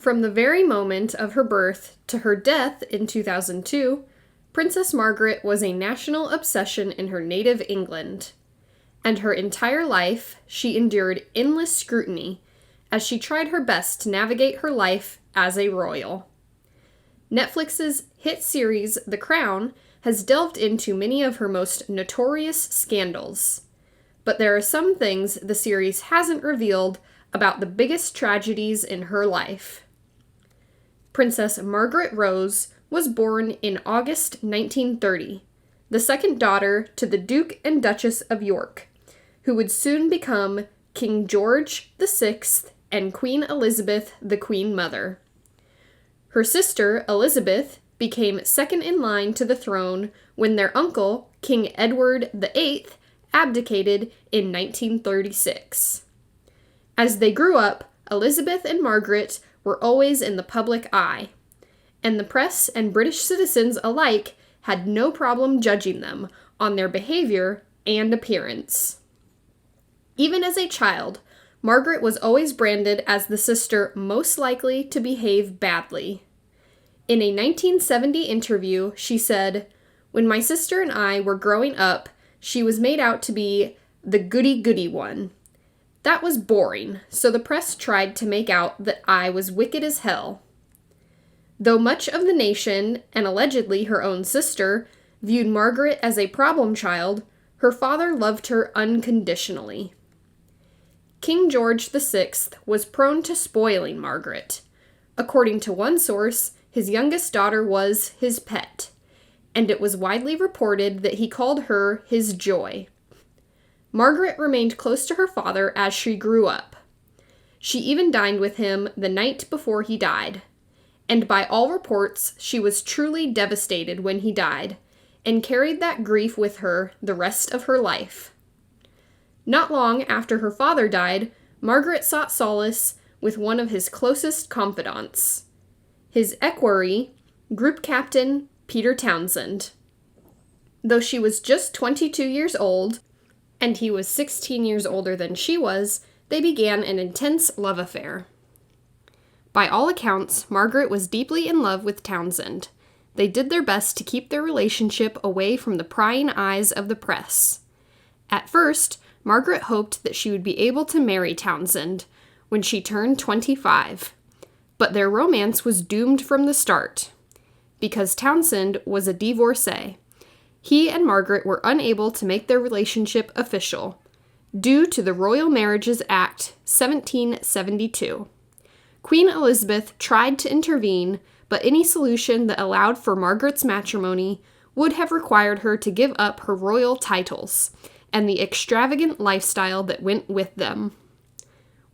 From the very moment of her birth to her death in 2002, Princess Margaret was a national obsession in her native England. And her entire life, she endured endless scrutiny as she tried her best to navigate her life as a royal. Netflix's hit series, The Crown, has delved into many of her most notorious scandals. But there are some things the series hasn't revealed about the biggest tragedies in her life. Princess Margaret Rose was born in August 1930, the second daughter to the Duke and Duchess of York, who would soon become King George VI and Queen Elizabeth, the Queen Mother. Her sister, Elizabeth, became second in line to the throne when their uncle, King Edward VIII, abdicated in 1936. As they grew up, Elizabeth and Margaret were always in the public eye, and the press and British citizens alike had no problem judging them on their behavior and appearance. Even as a child, Margaret was always branded as the sister most likely to behave badly. In a 1970 interview, she said, "When my sister and I were growing up, she was made out to be the goody-goody one. That was boring, so the press tried to make out that I was wicked as hell." Though much of the nation, and allegedly her own sister, viewed Margaret as a problem child, her father loved her unconditionally. King George VI was prone to spoiling Margaret. According to one source, his youngest daughter was his pet, and it was widely reported that he called her his joy. Margaret remained close to her father as she grew up. She even dined with him the night before he died, and by all reports, she was truly devastated when he died, and carried that grief with her the rest of her life. Not long after her father died, Margaret sought solace with one of his closest confidants, his equerry, Group Captain Peter Townsend. Though she was just 22 years old, and he was 16 years older than she was, they began an intense love affair. By all accounts, Margaret was deeply in love with Townsend. They did their best to keep their relationship away from the prying eyes of the press. At first, Margaret hoped that she would be able to marry Townsend when she turned 25, but their romance was doomed from the start, because Townsend was a divorcee. He and Margaret were unable to make their relationship official, due to the Royal Marriages Act 1772. Queen Elizabeth tried to intervene, but any solution that allowed for Margaret's matrimony would have required her to give up her royal titles and the extravagant lifestyle that went with them.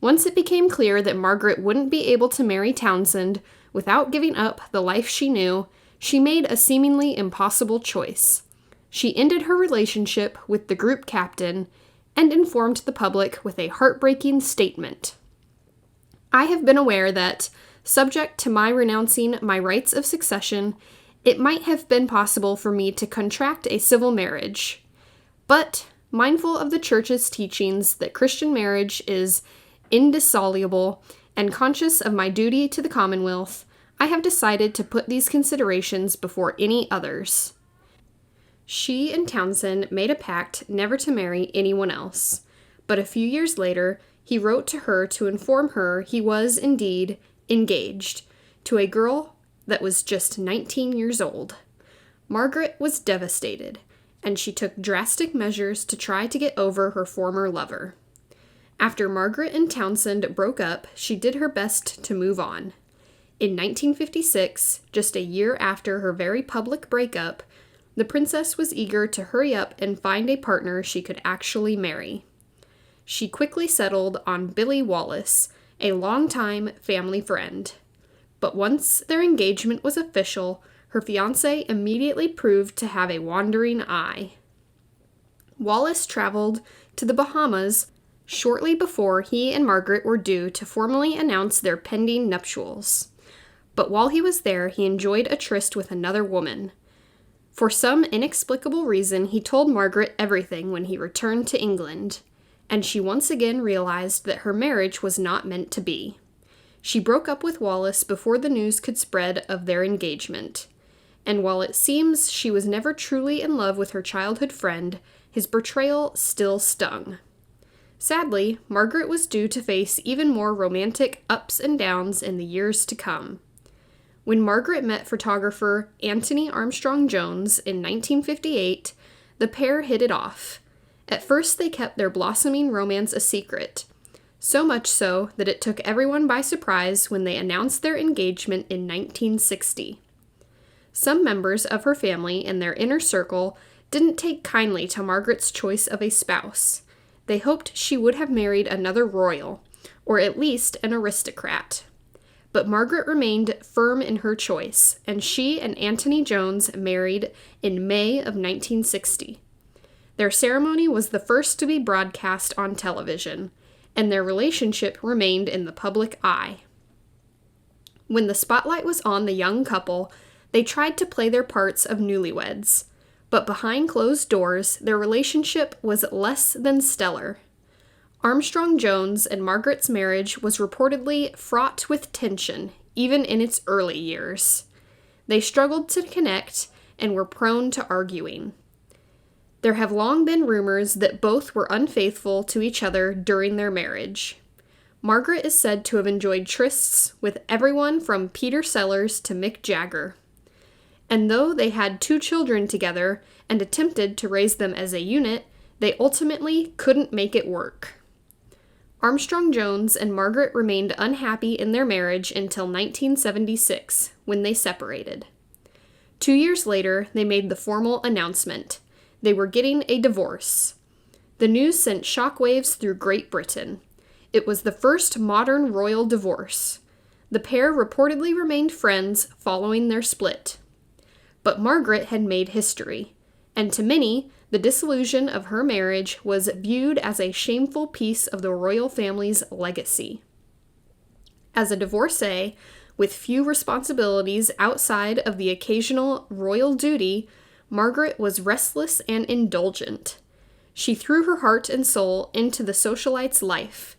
Once it became clear that Margaret wouldn't be able to marry Townsend without giving up the life she knew, she made a seemingly impossible choice. She ended her relationship with the group captain and informed the public with a heartbreaking statement. "I have been aware that, subject to my renouncing my rights of succession, it might have been possible for me to contract a civil marriage. But, mindful of the Church's teachings that Christian marriage is indissoluble, and conscious of my duty to the Commonwealth, I have decided to put these considerations before any others." She and Townsend made a pact never to marry anyone else, but a few years later, he wrote to her to inform her he was indeed engaged to a girl that was just 19 years old. Margaret was devastated, and she took drastic measures to try to get over her former lover. After Margaret and Townsend broke up, she did her best to move on. In 1956, just a year after her very public breakup, the princess was eager to hurry up and find a partner she could actually marry. She quickly settled on Billy Wallace, a longtime family friend. But once their engagement was official, her fiancé immediately proved to have a wandering eye. Wallace traveled to the Bahamas shortly before he and Margaret were due to formally announce their pending nuptials. But while he was there, he enjoyed a tryst with another woman. For some inexplicable reason, he told Margaret everything when he returned to England, and she once again realized that her marriage was not meant to be. She broke up with Wallace before the news could spread of their engagement. And while it seems she was never truly in love with her childhood friend, his betrayal still stung. Sadly, Margaret was due to face even more romantic ups and downs in the years to come. When Margaret met photographer Anthony Armstrong Jones in 1958, the pair hit it off. At first, they kept their blossoming romance a secret, so much so that it took everyone by surprise when they announced their engagement in 1960. Some members of her family and their inner circle didn't take kindly to Margaret's choice of a spouse. They hoped she would have married another royal, or at least an aristocrat. But Margaret remained firm in her choice, and she and Anthony Jones married in May of 1960. Their ceremony was the first to be broadcast on television, and their relationship remained in the public eye. When the spotlight was on the young couple, they tried to play their parts of newlyweds, but behind closed doors, their relationship was less than stellar. Armstrong Jones and Margaret's marriage was reportedly fraught with tension, even in its early years. They struggled to connect and were prone to arguing. There have long been rumors that both were unfaithful to each other during their marriage. Margaret is said to have enjoyed trysts with everyone from Peter Sellers to Mick Jagger. And though they had 2 children together and attempted to raise them as a unit, they ultimately couldn't make it work. Armstrong Jones and Margaret remained unhappy in their marriage until 1976, when they separated. 2 years later, they made the formal announcement. They were getting a divorce. The news sent shockwaves through Great Britain. It was the first modern royal divorce. The pair reportedly remained friends following their split. But Margaret had made history, and to many, the dissolution of her marriage was viewed as a shameful piece of the royal family's legacy. As a divorcee, with few responsibilities outside of the occasional royal duty, Margaret was restless and indulgent. She threw her heart and soul into the socialite's life.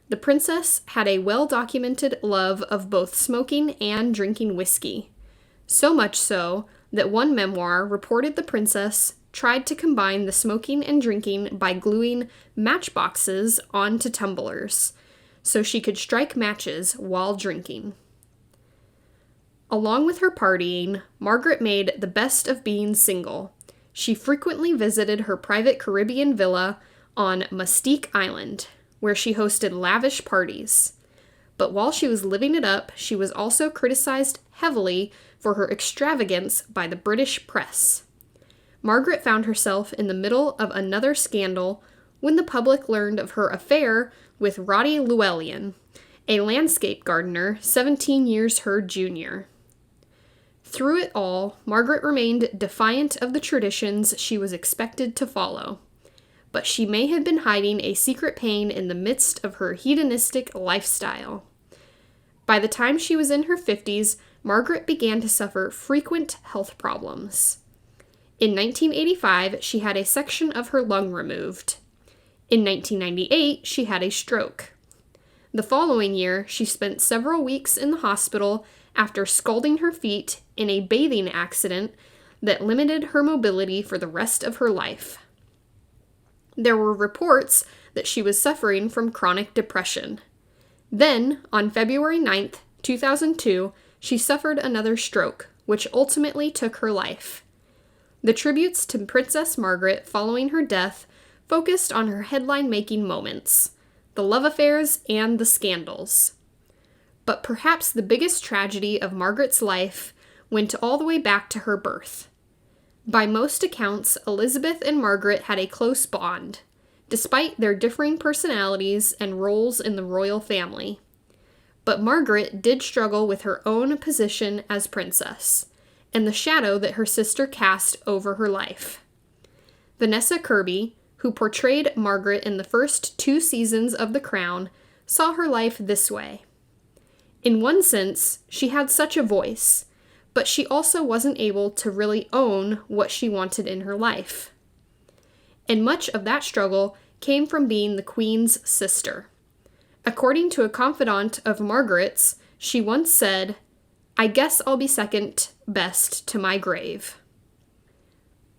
The princess had a well-documented love of both smoking and drinking whiskey. So much so that one memoir reported the princess tried to combine the smoking and drinking by gluing matchboxes onto tumblers, so she could strike matches while drinking. Along with her partying, Margaret made the best of being single. She frequently visited her private Caribbean villa on Mustique Island, where she hosted lavish parties. But while she was living it up, she was also criticized heavily for her extravagance by the British press. Margaret found herself in the middle of another scandal when the public learned of her affair with Roddy Llewellyn, a landscape gardener 17 years her junior. Through it all, Margaret remained defiant of the traditions she was expected to follow. But she may have been hiding a secret pain in the midst of her hedonistic lifestyle. By the time she was in her 50s, Margaret began to suffer frequent health problems. In 1985, she had a section of her lung removed. In 1998, she had a stroke. The following year, she spent several weeks in the hospital after scalding her feet in a bathing accident that limited her mobility for the rest of her life. There were reports that she was suffering from chronic depression. Then, on February 9, 2002, she suffered another stroke, which ultimately took her life. The tributes to Princess Margaret following her death focused on her headline-making moments, the love affairs, and the scandals. But perhaps the biggest tragedy of Margaret's life went all the way back to her birth. By most accounts, Elizabeth and Margaret had a close bond, despite their differing personalities and roles in the royal family. But Margaret did struggle with her own position as princess, and the shadow that her sister cast over her life. Vanessa Kirby, who portrayed Margaret in the first 2 seasons of The Crown, saw her life this way. In one sense, she had such a voice, but she also wasn't able to really own what she wanted in her life. And much of that struggle came from being the Queen's sister. According to a confidant of Margaret's, she once said, "I guess I'll be second best to my grave."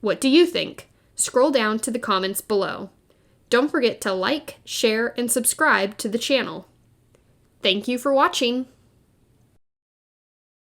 What do you think? Scroll down to the comments below. Don't forget to like, share, and subscribe to the channel. Thank you for watching.